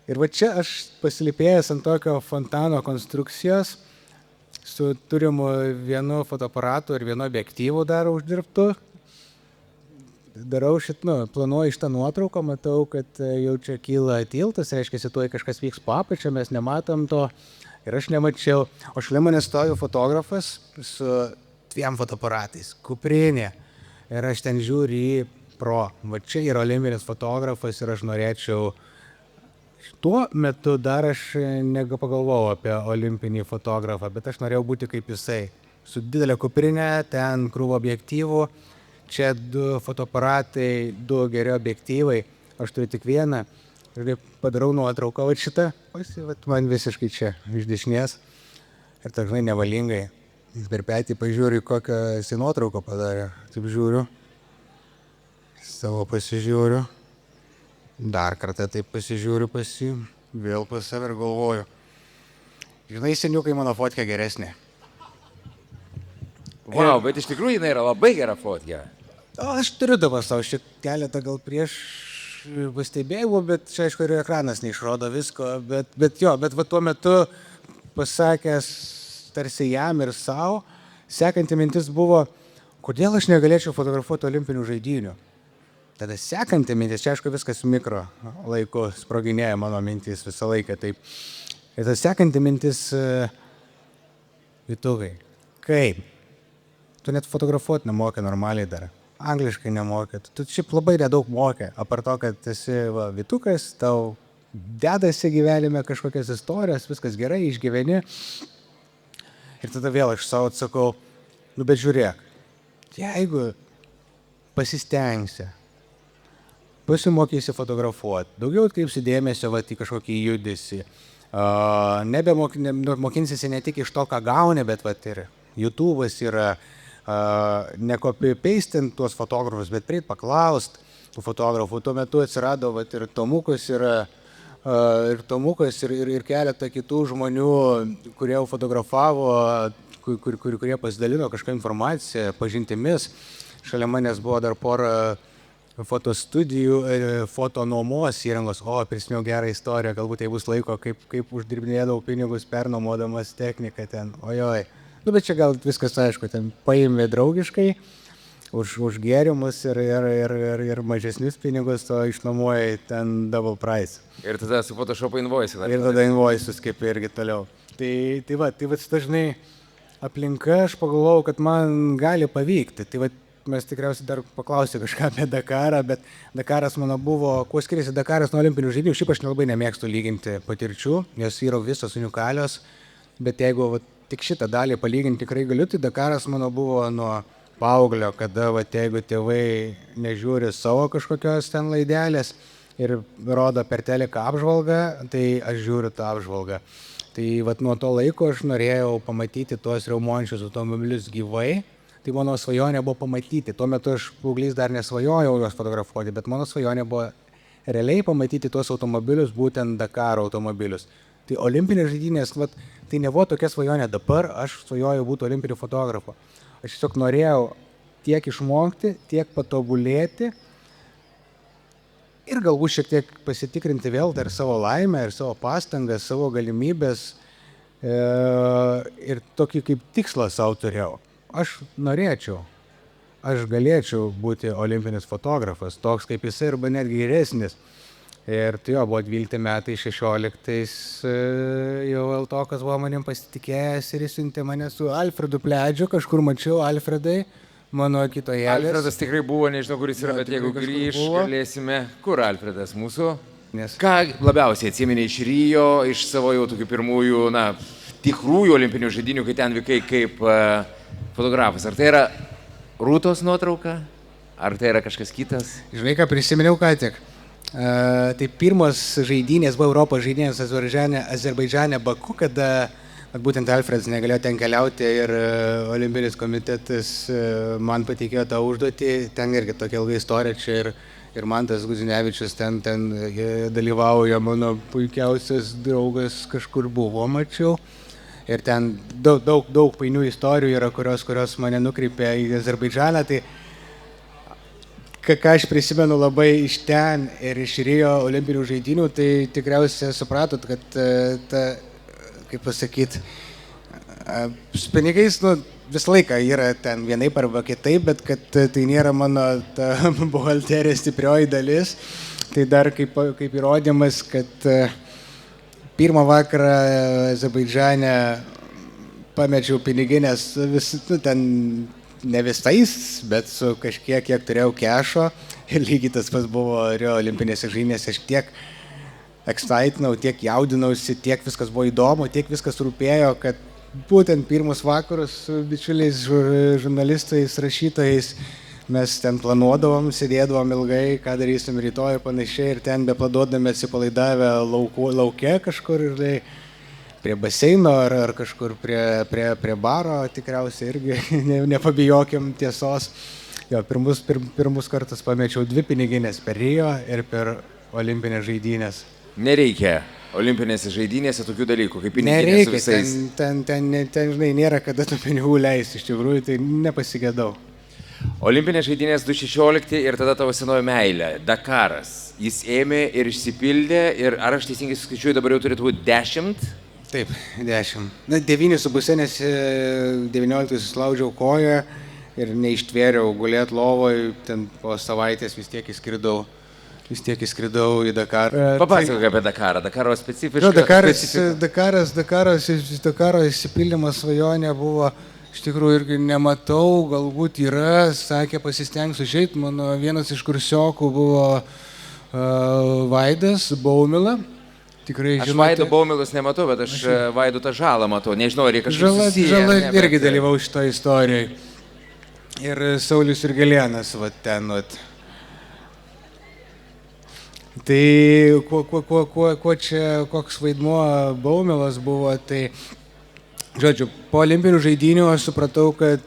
Ir va čia aš pasilipėjęs ant tokio fontano konstrukcijos, su turimu vienu fotoaparatu ir vienu objektyvu dar uždirbtu. Planuoju šitą nuotrauką, matau, kad jau čia kyla tiltas, reiškia, tuoj kažkas vyks po apačia, mes nematom to ir aš nemačiau. O šalia manęs stovi fotografas su 2 fotoaparatais, kuprinė. Ir aš ten žiūriu į pro. Va čia yra olimpinis fotografas ir aš norėčiau. Tuo metu dar aš nepagalvojau apie olimpinį fotografą, bet aš norėjau būti kaip jisai. Su didelė kuprinė, ten krūva objektyvų, čia 2 fotoaparatai, 2 geri objektyvai, aš turiu tik vieną. Ir padarau nuotrauką šitą, man visiškai čia iš dešinės. Ir tak, žinai, nevalingai. Per petį pažiūriu, kokią jisai nuotrauką padarė. Taip žiūriu, savo pasižiūriu. Dar kartą taip pasižiūriu pas jį, vėl pas save ir galvoju. Žinai, seniukai, mano fotkė geresnė. Wow, bet iš tikrųjų jinai yra labai gera fotkė. Aš turiu dabar savo šiek keletą gal prieš pastebėjimų, bet čia aišku ir ekranas neišrodo visko, bet va tuo metu pasakęs tarsi jam ir savo, sekanti mintis buvo, kodėl aš negalėčiau fotografuoti olimpinių žaidynių. Tada sekanti mintis, čia aišku viskas mikro laiku sproginėja mano mintis visą laiką taip. Ir tada sekanti mintis, Vytukai, kaip? Tu net fotografuoti nemokė normaliai dar, angliškai nemokė, tu šiaip labai nedaug mokė, apart to, kad esi Vytukas, tau dedasi gyvenime kažkokias istorijos, viskas gerai, išgyveni. Ir tada vėl aš savo atsakau, nu bet žiūrėk, jeigu pasistengsi, pasimokysi fotografuoti, daugiau atkreipsi dėmesio į kažkokį judesį, mokinsiesi ne tik iš to, ką gauni, bet ir YouTube'as yra, ne copy-pastinti tuos fotografus, bet prieit paklaust tų fotografų. Tuo metu atsirado ir Tomukas ir keletą kitų žmonių, kurie jau fotografavo, kurie pasidalino kažką informaciją, pažintimis. Šalia manęs buvo dar pora fotostudijų, fotonuomos įrangos. Prisiminiau gerą istoriją, galbūt tai bus laiko, kaip uždirbinėdavau pinigus pernuomodamas techniką ten. Ojoj. Bet čia gal viskas aišku, ten paėmė draugiškai už gėrimus ir mažesnius pinigus, o išnuomoja ten double price. Ir tada su Photoshop invoice. Ir tada invoices kaip irgi toliau. Tai va, dažnai aplinka, aš pagalvojau, kad man gali pavykti. Tai va, mes tikriausiai dar paklausė kažką apie Dakarą, bet Dakaras mano buvo, kuo skiriasi Dakaras nuo olimpinių žaidynių. Šiaip aš nelabai nemėgstu lyginti patirčių, jos yra visos unikalios, bet jeigu tik šitą dalį palyginti tikrai galiu, tai Dakaras mano buvo nuo paauglio, kada jeigu tėvai nežiūri savo kažkokios ten laidelės ir rodo per teleką apžvalgą, tai aš žiūriu tą apžvalgą. Tai nuo to laiko aš norėjau pamatyti tuos riaumojančius automobilius gyvai. Tai mano svajonė buvo pamatyti. Tuo metu aš paauglys dar nesvajojau juos fotografuoti, bet mano svajonė buvo realiai pamatyti tuos automobilius, būtent Dakaro automobilius. Tai olimpinės žaidynės, tai nebuvo tokia svajonė. Dabar aš svajoju būti olimpiniu fotografu. Aš tiesiog norėjau tiek išmokti, tiek patobulėti ir galbūt šiek tiek pasitikrinti vėl dar savo laimę ir savo pastangas, savo galimybės ir tokį kaip tikslą savo turėjau. Aš norėčiau, aš galėčiau būti olimpinis fotografas, toks kaip jisai arba netgi geresnis. Ir tai jo, buvo 12 metai, 16 jau Eltokas buvo manim pasitikėjęs ir įsiuntė mane su Alfredu Pledžiu, kažkur mačiau Alfredai, mano kitoje. Alfredas tikrai buvo, nežinau, kur jis yra, bet jeigu grįž, galėsime, kur Alfredas mūsų? Ką labiausiai atsimeni iš Rio, iš savo jau tokių pirmųjų, tikrųjų olimpinių žaidynių, kai ten vykai kaip fotografas? Ar tai yra Rūtos nuotrauka, ar tai yra kažkas kitas? Žinai, ką prisiminiau ką tik? Tai pirmos žaidynės buvo Europos žaidynės Azerbaidžane Baku, kada būtent Alfredas negalėjo ten keliauti ir olimpinis komitetas man patikėjo tą užduotį. Ten irgi tokia ilga istorija čia ir Mantas Guzinevičius ten dalyvauja, mano puikiausias draugas kažkur buvo, mačiau. Ir ten daug painių istorijų yra, kurios mane nukreipė į Azerbaidžaną. Tai ką aš prisimenu labai iš ten ir iš Rio olimpinių žaidynių, tai tikriausiai supratot, kad kaip pasakyti, su pinigais visą laiką yra ten vienaip arba kitaip, bet kad tai nėra mano ta buhalterija stiprioji dalis. Tai dar kaip įrodymas, kad pirmą vakarą Azerbaidžane pamečiau piniginės ten ne visais, bet su kažkiek, kiek turėjau kešo. Ir lygiai tas pats buvo Rio olimpinėse žaidynėse. Aš tiek excitinau, tiek jaudinausi, tiek viskas buvo įdomu, tiek viskas rūpėjo, kad būtent pirmus vakarus su bičiuliais žurnalistais, rašytojais mes ten planuodavom, sėdėdavom ilgai, ką darysim rytoj ir panašiai. Ir ten beplanuodami atsipalaidavę lauke kažkur ir prie baseino ar kažkur prie baro, tikriausiai irgi nepabijokim tiesos. Jo, pirmus kartus pamečiau 2 piniginės per Rio ir per olimpinės žaidynės. Nereikia olimpinėse žaidynėse tokių dalykų, kaip piniginės su visais. Ten, žinai, nėra kada tų pinigų leis, iš tikrųjų, tai nepasigėdau. Olimpinės žaidynės 2016 ir tada tavo senoji meilė, Dakaras. Jis ėmė ir išsipildė ir ar aš teisingai suskaičiuoju, dabar jau turėtų būti 10? Taip, 10. 9,5, nes 19 susilaužiau koją ir neištvėriau gulėt lovoj, ten po savaitės vis tiek įskridau į Dakarą. Papasakok apie Dakarą, Dakaro specifišką. Dakaro įsipildymas svajonė buvo, iš tikrųjų irgi nematau, galbūt yra, sakė pasistengsiu užeit, mano vienas iš kursiokų buvo Vaidas Baumila. Tikrai Aš Vaido Baumilus nematau, bet aš Vaido tą žalą matau. Nežinau, ar jie kažkaip susiję. Žala ne, irgi bet- dalyvau šito istorijoje. Ir Saulius ir Gelėnas, va ten, va. Tai kuo čia, koks vaidmuo Baumilas buvo, tai, žodžiu, po olimpinių žaidynių aš supratau, kad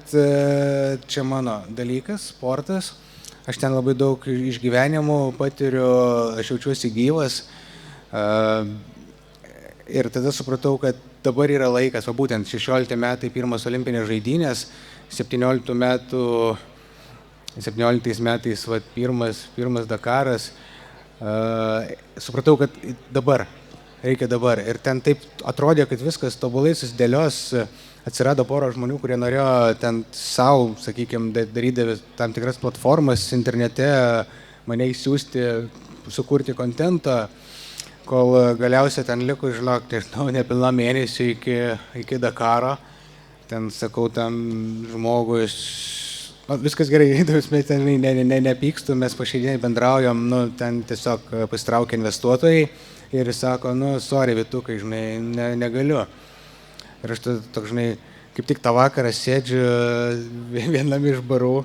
čia mano dalykas, sportas. Aš ten labai daug išgyvenimų patiriu, aš jaučiuosi gyvas. Ir tada supratau, kad dabar yra laikas, o būtent 16 metai pirmas olimpinės žaidynės, 17 metais va, pirmas Dakaras. Supratau, kad dabar, reikia dabar. Ir ten taip atrodė, kad viskas tobulai susidėlios. Atsirado pora žmonių, kurie norėjo ten savo, sakykime, darydami tam tikras platformas internete, mane įsiųsti, sukurti kontentą, kol galiausiai ten liko, žinok, nežinau, nepilna mėnesį iki Dakaro. Ten sakau tam žmogui, viskas gerai, mes ten nepykstu, mes pašeidiniai bendraujam, ten tiesiog pasitraukia investuotojai ir jis sako, sorry, Vitukai, žinai, negaliu. Ir aš toks, žinai, kaip tik tą vakarą sėdžiu vienam iš barų.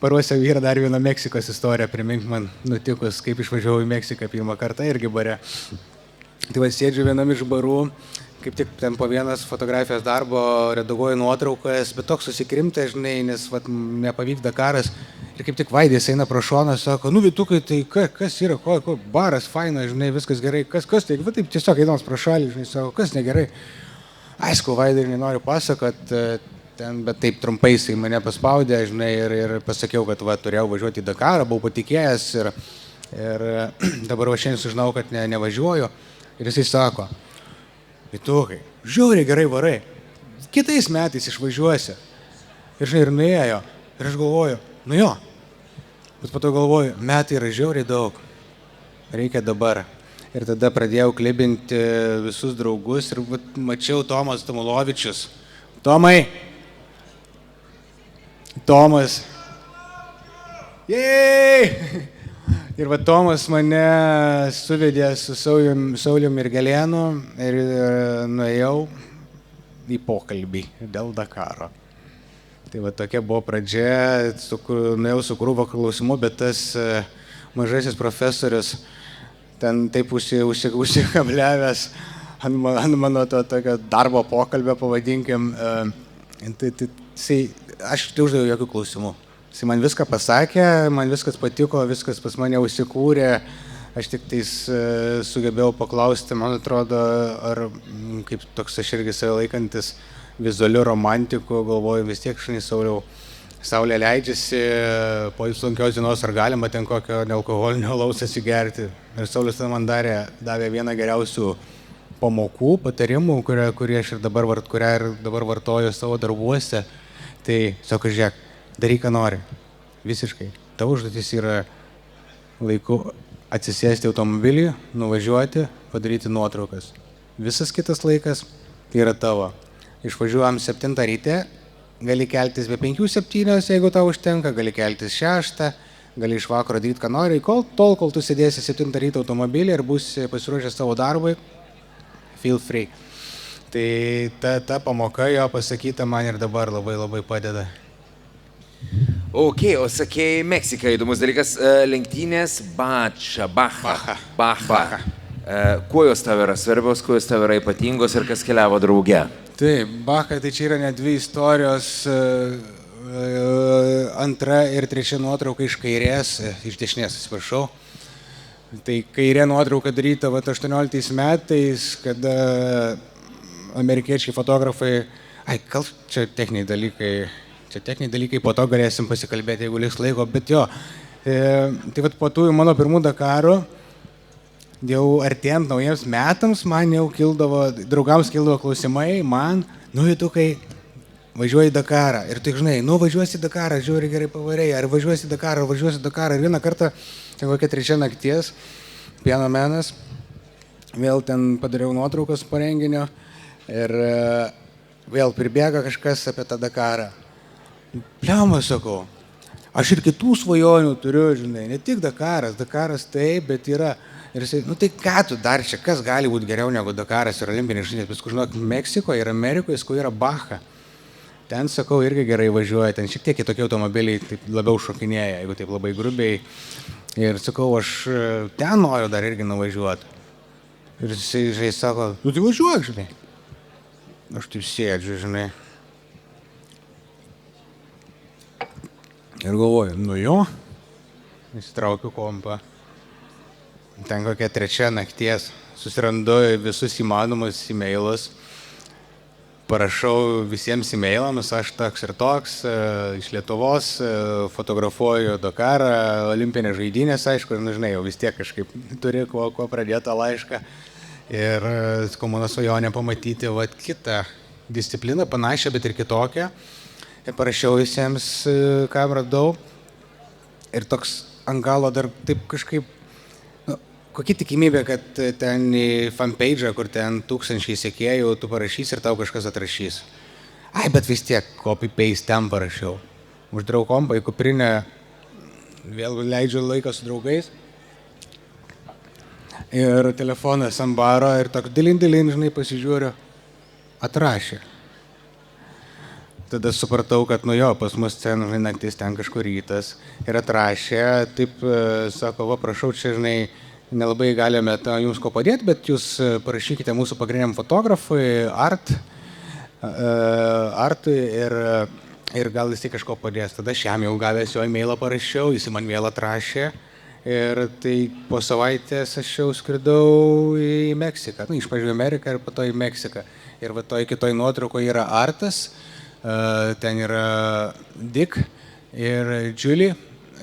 Baruose yra dar viena Meksikos istorija, primink man nutikus, kaip išvažiavau į Meksiką pirmą kartą irgi bare. Tai va, sėdžiu vienam iš barų, kaip tik ten po vienas fotografijos darbo redaguoju nuotraukas, bet toks susikrimta, žinai, nes va, nepavyks Dakaras. Ir kaip tik Vaidės eina pro šoną, sako, Vitukai, tai kas yra, ko, baras, faina, žinai, viskas gerai, kas, tai va, taip tiesiog eidamas pro šalį, žinai, sako, kas negerai. Aišku, Vaidai nenoriu pasakot, bet taip trumpai jisai mane paspaudė, žinai, ir pasakiau, kad va, turėjau važiuoti į Dakarą, buvau patikėjęs ir dabar va šiandien sužinau, kad nevažiuoju. Ir jisai sako, Vitukai, žiauriai gerai varai, kitais metais išvažiuosi. Ir žinai, ir nuėjo. Ir aš galvoju, jo. Bet po to galvoju, metai yra žiauriai daug, reikia dabar. Ir tada pradėjau klibinti visus draugus ir mačiau Tomas Tamulovičius. Tomai! Tomas! Jei! Ir va Tomas mane suvedė su Saulium ir Gelėnu ir nuėjau į pokalbį dėl Dakaro. Tai va tokia buvo pradžia, nuėjau su krūva klausimų, bet tas mažasis profesorius ten taip užsikabliavęs ant mano to tokio darbo pokalbio, pavadinkim, aš uždaviau jokių klausimų. Jis man viską pasakė, man viskas patiko, viskas pas mane užsikūrė, aš tik tais sugebėjau paklausti, man atrodo, ar kaip toks aš irgi save laikantis vizualiu romantiku, galvoju vis tiek, štai Sauliau, Saulė leidžiasi, po sunkios dienos ar galima ten kokio nealkoholinio alaus atsigerti. Ir Saulius man davė vieną geriausių pamokų, patarimų, kurią aš ir dabar vartoju savo darbuose. Tai sako, žiūrėk, daryk, ką nori. Visiškai. Tavo užduotis yra laiku atsisėsti automobilį, nuvažiuoti, padaryti nuotraukas. Visas kitas laikas tai yra tavo. Išvažiuojam 7 ryte. Gali keltis be 5-7, jeigu tau užtenka, gali keltis 6, gali iš vakaro daryti, ką nori, kol tu sėdėsi 7 ryto automobilį ir būsi pasiruošęs savo darbui, feel free. Tai ta pamoka jo pasakyta man ir dabar labai labai padeda. Ok, o sakėjai Meksika, įdomus dalykas, lenktynės Bacha. Kuo jos tau yra svarbios, kuo jos tau yra ypatingos ir kas keliavo drauge? Taip, Bacha, tai čia yra net dvi istorijos, antra ir trečia nuotrauka iš kairės, iš dešinės, atsiprašau. Tai kairė nuotrauka daryta 18 metais, kada amerikiečiai fotografai, gal čia techniniai dalykai, po to galėsim pasikalbėti, jeigu liks laiko, bet jo, tai po tų mano pirmų Dakarų, jau artėjant naujiems metams, man jau draugams kildavo klausimai, Vitukai, važiuoji į Dakarą. Ir tai žinai, važiuosi į Dakarą, žiūri gerai pavarėjai, ar važiuosi į Dakarą. Ir vieną kartą, ten kokia 3 nakties, Piano Menas, vėl ten padariau nuotraukas po renginio ir vėl pribėga kažkas apie tą Dakarą. Pliama, sakau, aš ir kitų svajonių turiu, žinai, ne tik Dakaras taip, bet yra Ir jisai, nu tai ką tu dar čia, kas gali būti geriau negu Dakaras ir olimpinės žaidynės, paskui žinok, Meksikoje ir Amerikoje, sakau, yra Bacha. Ten, sakau, irgi gerai važiuoja, ten šiek tiek kitokie automobiliai taip labiau šokinėja, jeigu taip labai grubiai. Ir sakau, aš ten noriu dar irgi nuvažiuoti. Ir jisai sako, nu tai važiuok, žinai. Aš taip sėdžiu, žinai. Ir galvoju, nu jo, įsitraukiu kompą. Ten kokia 3 nakties, susirandu visus įmanomus e-mailus, parašau visiems e-mailams, aš toks ir toks, iš Lietuvos, fotografuoju Dakarą, olimpinės žaidynės, aišku, nu žinai, jau vis tiek kažkaip turi kuo pradėtą laišką. Ir mano svajonė pamatyti kitą discipliną, panašią, bet ir kitokią. Ir parašiau visiems, ką radau. Ir toks ant galo dar taip kažkaip, kokia tikimybė, kad ten į fanpage'ą, kur ten 1000 sekėjų, tu parašysi ir tau kažkas atrašys. Ai, bet vis tiek copy-paste ten parašiau. Uždarau kompą į kuprinę, vėl leidžiu laiką su draugais. Ir telefonas ant baro ir toks dilin, žinai, pasižiūriu, atrašė. Tada supratau, kad nu jo, pas mus ten, žinai, naktis ten kažkur rytas. Ir atrašė, taip, sako, va, prašau, čia, žinai, nelabai galime jums ko padėti, bet jūs parašykite mūsų pagrindiniam fotografui, Artui ir gal jisai kažko padės. Tada šiam jau gavęs jo e-mailą parašiau, jis man vėl atrašė ir tai po savaitės aš jau skridau į Meksiką. Iš pradžių į Ameriką ir po to į Meksiką. Ir va toj kitoj nuotraukoje yra Artas, ten yra Dick ir Julie,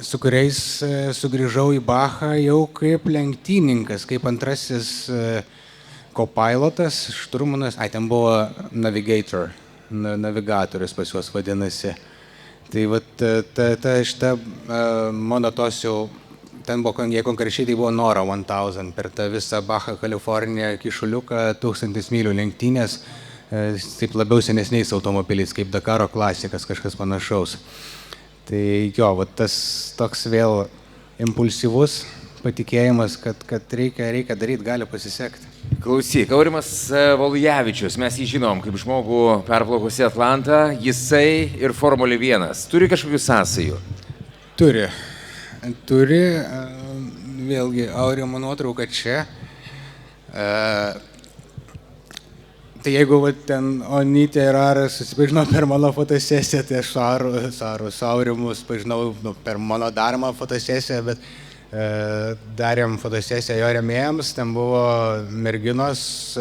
su kuriais sugrįžau į Bachą jau kaip lenktyninkas, kaip antrasis kopilotas, šturmanas, ten buvo navigatorius pas juos vadinasi. Tai vat šita mano tos jau, ten buvo, jei konkrečiai tai buvo Nora 1000, per tą visą Bachą, Kaliforniją, kišuliuką, 1000 mylių lenktynės, taip labiau senesniais automobiliais, kaip Dakaro klasikas, kažkas panašaus. Tai jo, va tas toks vėl impulsyvus patikėjimas, kad reikia daryti, gali pasisekti. Klausyk, Aurimas Valujavičius, mes jį žinom kaip žmogų perplaukusi Atlantą, jisai ir Formulė 1. Turi kažkokių sąsajų? Turi. Vėlgi, Aurimo nuotrauka čia. Tai jeigu ten Onytė ir Aras susipažino per mano fotosesiją, tai aš su Aurimu susipažinau per mano daromą fotosesiją, bet darėm fotosesiją jo rėmėjams, ten buvo merginos,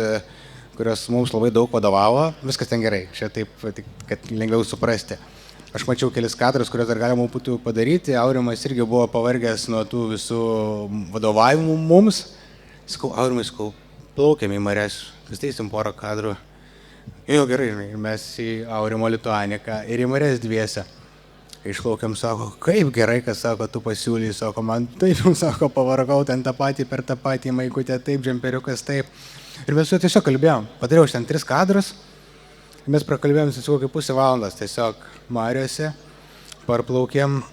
kurios mums labai daug vadovavo, viskas ten gerai, čia taip, kad lengviau suprasti. Aš mačiau kelis kadrus, kuriuos dar galima būtų padaryti, Aurimas irgi buvo pavargęs nuo tų visų vadovavimų mums. Sakau, Aurimai, plaukėm į marias, pasteisim porą kadrų. Jo, gerai, ir mes į Aurimo Lituaniką ir į marias dviese. Išplaukiam, sako, kaip gerai, kas sako, tu pasiūlyi, sako, man taip, sako, pavargau ten tą patį per tą patį maikutę, taip, džemperiukas, taip. Ir mes su juo tiesiog kalbėjom, padariau aš ten 3 kadrus, mes prakalbėjom su kokį pusę valandos, tiesiog mariuose, parplaukėm.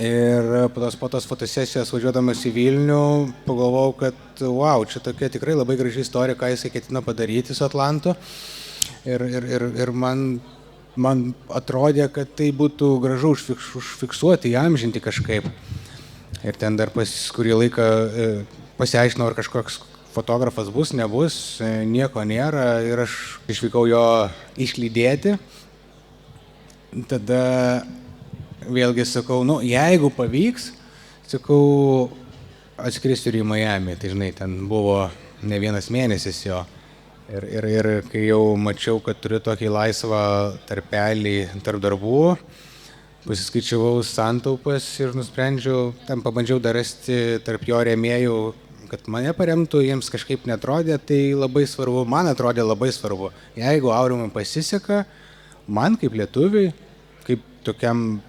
Ir po tos fotosesijos važiuodamas į Vilnių pagalvojau, kad wow, čia tokia tikrai labai graži istorija, ką jisai ketina padaryti su Atlantu. Ir man atrodė, kad tai būtų gražu užfiksuoti, įamžinti kažkaip. Ir ten dar kurį laiką pasiaiškinau, ar kažkoks fotografas bus, nebus, nieko nėra. Ir aš išvykau jo išlydėti. Tada vėlgi sakau, jeigu pavyks, sakau, atskrisiu ir į Miami. Tai žinai, ten buvo ne 1 mėnesis jo. Ir kai jau mačiau, kad turiu tokį laisvą tarpelį tarp darbų, pasiskaičiavau santaupas ir nusprendžiau, ten pabandžiau dar rasti tarp jo rėmėjų, kad mane paremtų, jiems kažkaip netrodė, tai labai svarbu, man atrodė labai svarbu. Jeigu Aurimui pasiseka, man kaip lietuviui, kaip tokiam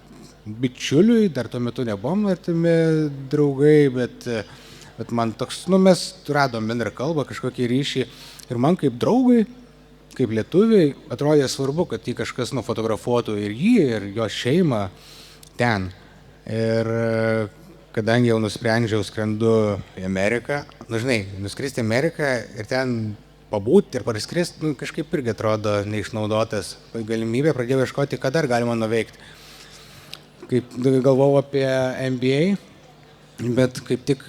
bičiuliui, dar tuo metu nebuvom artimi draugai, bet man toks, mes radom bendrą kalbą, kažkokį ryšį ir man kaip draugui, kaip lietuviui atrodė svarbu, kad jį kažkas nufotografuotų ir jį, ir jo šeimą ten. Ir kadangi jau nusprendžiau skrendu į Ameriką, žinai, nuskristi į Ameriką ir ten pabūti ir parskrist, kažkaip irgi atrodo neišnaudotas galimybė, pradėjau ieškoti, ką dar galima nuveikti. Kaip galvojau apie NBA, bet kaip tik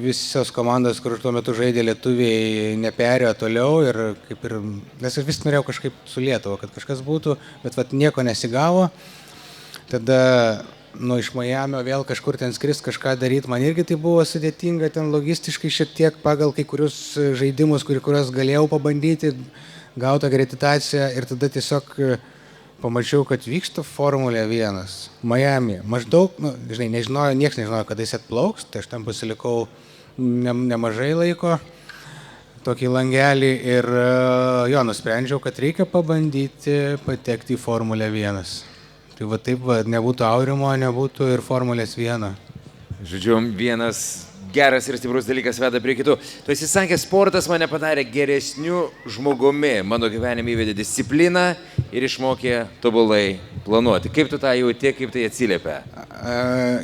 visos komandos, kur tuo metu žaidė lietuviai, neperėjo toliau ir kaip ir, nes aš vis norėjau kažkaip su Lietuva, kad kažkas būtų, bet vat nieko nesigavo. Tada iš Majamio vėl kažkur ten skrist, kažką daryti, man irgi tai buvo sudėtinga, ten logistiškai šiek tiek pagal kai kurius žaidimus, kuriuos galėjau pabandyti, gauti akreditaciją ir tada tiesiog pamačiau, kad vyksta Formulė 1 Miami. Maždaug, žinai, nieks nežinojo, kada jis atplauks, tai aš ten pasilikau nemažai laiko, tokį langelį ir jo, nusprendžiau, kad reikia pabandyti patekti į Formulę 1. Tai va taip, nebūtų Aurimo, nebūtų ir Formulės 1. Žodžiu, vienas geras ir stiprus dalykas veda prie kitų. Tu esi sakęs, sportas mane padarė geresniu žmogumi. Mano gyvenime įvedė discipliną ir išmokė tobulai planuoti. Kaip tu tą jauti, kaip tai atsiliepia?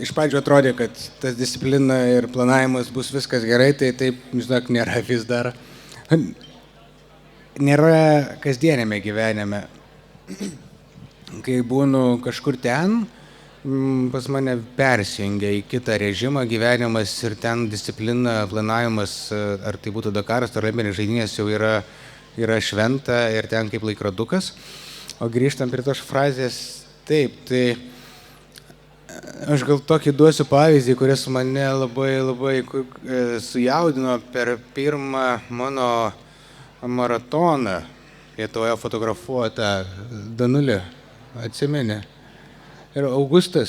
Iš pradžių atrodė, kad tas disciplina ir planavimas bus viskas gerai, tai taip, žinok, nėra vis dar. Nėra kasdienėme gyvenime. Kai būnu kažkur ten, pas mane persijungia į kitą režimą gyvenimas ir ten disciplina, planavimas, ar tai būtų Dakaras, ar Olimpinės žaidynės jau yra šventa ir ten kaip laikrodukas. O grįžtant prie tos frazės, taip, tai aš gal tokį duosiu pavyzdį, kuris mane labai sujaudino per pirmą mano maratoną Lietuvoje fotografuotą Danulį. Atsimeni. Ir Augustai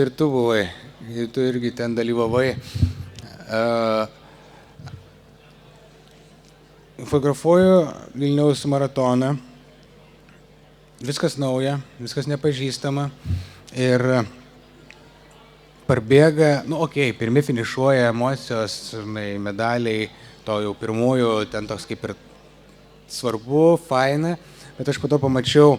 ir tu buvai, tu irgi ten dalyvavai. Fotografuoju Vilniaus maratoną, viskas nauja, viskas nepažįstama ir parbėga, pirmi finišuoja emocijos, medaliai, to jau pirmųjų, ten toks kaip ir svarbu, faina. Bet aš po to pamačiau,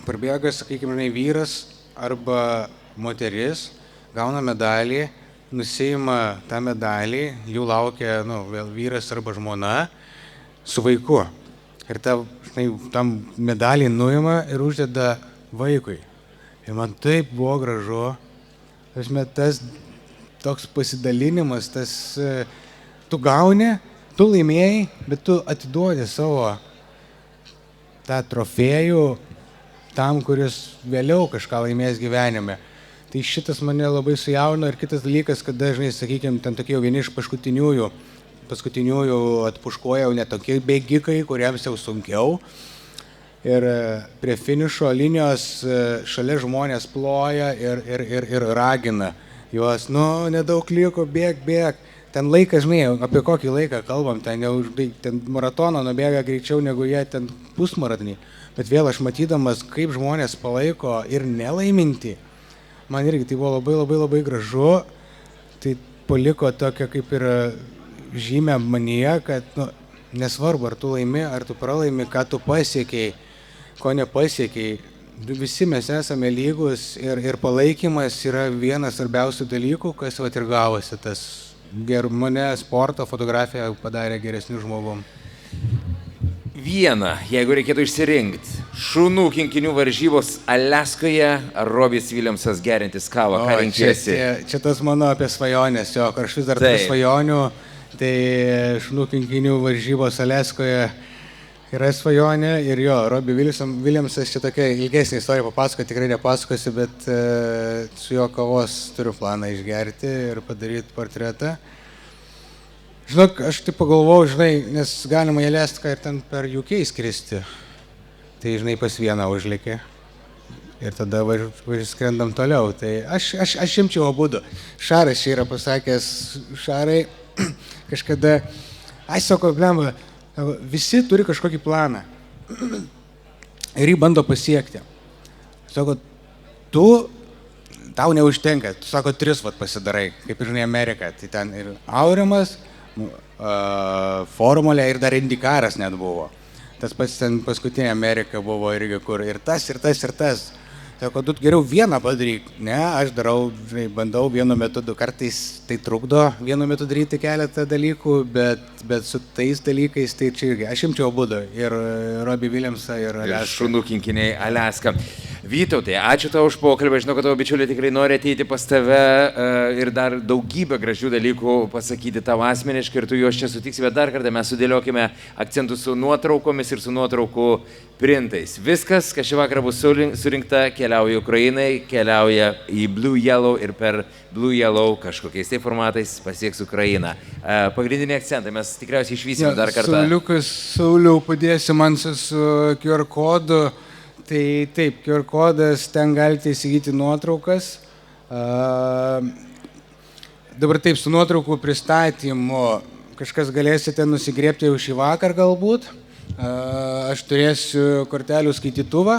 parbėga, sakykime, vyras arba moteris, gauna medalį, nusiima tą medalį, jų laukia vėl vyras arba žmona su vaiku. Ir tam medalį nuima ir uždeda vaikui. Ir man taip buvo gražu, tas toks pasidalinimas, tu gauni, tu laimėjai, bet tu atiduodi savo tą trofėjų tam, kuris vėliau kažką laimės gyvenime. Tai šitas mane labai sujaudino ir kitas dalykas, kad dažnai, sakykime, ten tokie jau vieni iš paskutiniųjų atpuškoja jau netokie bėgikai, kuriems jau sunkiau. Ir prie finišo linijos šalia žmonės ploja ir ragina juos, nedaug liko, bėk. Ten laikas, žinai, apie kokį laiką kalbam, ten maratoną nubėga greičiau negu jie ten pusmaratonį. Bet vėl aš matydamas, kaip žmonės palaiko ir nelaiminti, man irgi tai buvo labai gražu. Tai paliko tokia kaip ir žymę manyje, kad nesvarbu, ar tu laimi, ar tu pralaimi, ką tu pasiekiai, ko nepasiekiai. Visi mes esame lygus ir palaikymas yra vienas svarbiausių dalykų, kas ir gavosi tas. Mane sporto fotografija padarė geresniu žmogum. Vieną, jeigu reikėtų išsirinkti, šunų kinkinių varžybos Aliaskoje ar Robis Williamsas gerintis kavą, ką renkiesi? Čia tas mano apie svajonės, aš vis dar turiu svajonių, tai šunų kinkinių varžybos Aliaskoje yra svajonė ir Robbie Williamsas, čia tokia ilgesnė istorija papasakoti, tikrai nepasakosiu, bet su jo kavos turiu planą išgerti ir padaryti portretą. Žinok, aš taip pagalvojau, nes galima į Aliaską ir ten per UK skristi, tai pas vieną užlėkė ir tada skrendam toliau, tai aš imčiau abudu. Šaras čia yra pasakęs, Šarai, kažkada, sako, blemba, visi turi kažkokį planą ir jį bando pasiekti. Sako, tau neužtenka, tu sako, 3 pasidarai, kaip Amerika, tai ten ir Aurimas, Formulė ir dar Indikaras net buvo. Tas pats ten paskutinė Amerika buvo irgi kur ir tas. Sako, tu geriau vieną padaryk. Ne, aš darau, žinai, bandau vienu metodu. Kartais tai trukdo vienu metu daryti keletą dalykų, bet su tais dalykais tai čia irgi. Aš imčiau abudu. Ir Robbie Williamsą, ir Aliaską. Šunų kinkiniai Aliaską. Vytautai, ačiū tau už pokalbį. Žinau, kad tavo bičiuliai tikrai nori ateiti pas tave ir dar daugybę gražių dalykų pasakyti tavo asmeniškai ir tu juos čia sutiksi, bet dar kartą mes sudėliokime akcentus su nuotraukomis ir su nuotraukų printais. Viskas, kas šį vakarą bus surinkta, keliauja Ukrainai, keliauja į Blue Yellow ir per Blue Yellow kažkokiais tai formatais pasieks Ukrainą. Pagrindiniai akcentai, mes tikriausiai išvysime dar kartą. Sauliau, padėsi man su QR kodu. Tai taip, QR kodas, ten galite įsigyti nuotraukas. Dabar taip, su nuotraukų pristatymu kažkas galėsite nusigrėbti jau šį vakar galbūt. Aš turėsiu kortelių skaitytuvą,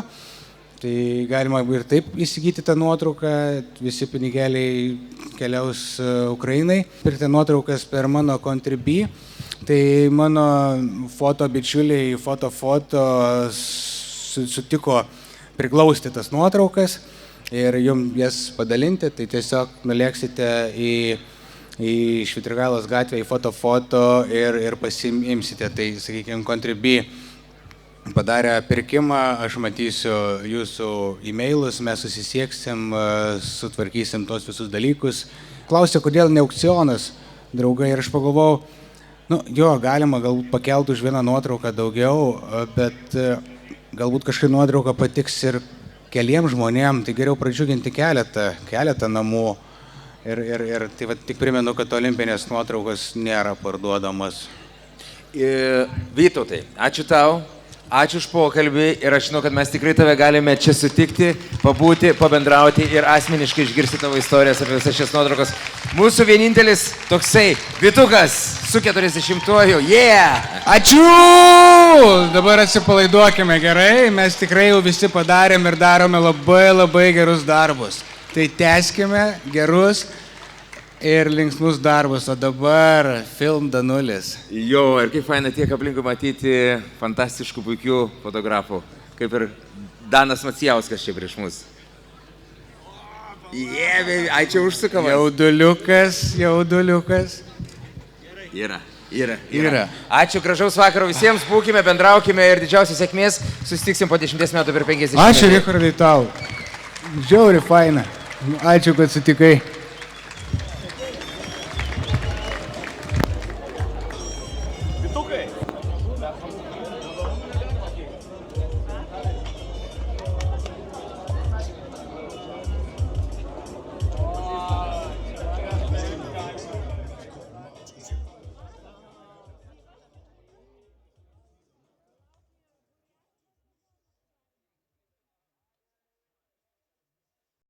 tai galima ir taip įsigyti tą nuotrauką, visi pinigėliai keliaus Ukrainai. Pirkite nuotraukas per mano Contribui, tai mano foto bičiuliai foto sutiko priglausti tas nuotraukas ir jums jas padalinti, tai tiesiog nulėksite į Švitrigailos gatvę, į foto ir pasiimsite. Tai, sakykime, Contribui padarę pirkimą, aš matysiu jūsų e-mailus, mes susisieksim, sutvarkysim tos visus dalykus. Klausė, kodėl ne aukcionas, draugai, ir aš pagalvojau, galima galbūt pakelti už vieną nuotrauką daugiau, bet galbūt kažkai nuotrauka patiks ir keliems žmonėm, tai geriau pradžiuginti keletą namų. Ir tai va, tik primenu, kad olimpinės nuotraukos nėra parduodamos. Vytautai, ačiū tau, ačiū už pokalbį ir aš žinau, kad mes tikrai tave galime čia sutikti, pabūti, pabendrauti ir asmeniškai išgirsti tavo istorijas apie visas šias nuotraukas. Mūsų vienintelis toksai Vytukas su 40-uoju. Yeah! Ačiū! Dabar atsipalaiduokime gerai, mes tikrai jau visi padarėm ir darome labai gerus darbus. Tai tęskime gerus ir linksmus darbus, o dabar film Danulis. Jo, ir kaip faina tiek aplinkui matyti fantastiškų, puikių fotografų, kaip ir Danas Macijauskas čia prieš mus. Ai, čia užsukamas. Jauduliukas. Yra. Ačiū, gražaus vakaro visiems, būkime, bendraukime ir didžiausios sėkmės. Susitiksim po 10 metų per 50 metų. Ačiū, Richardai, tau. Žiauri faina. Ačiū, kad sutikai.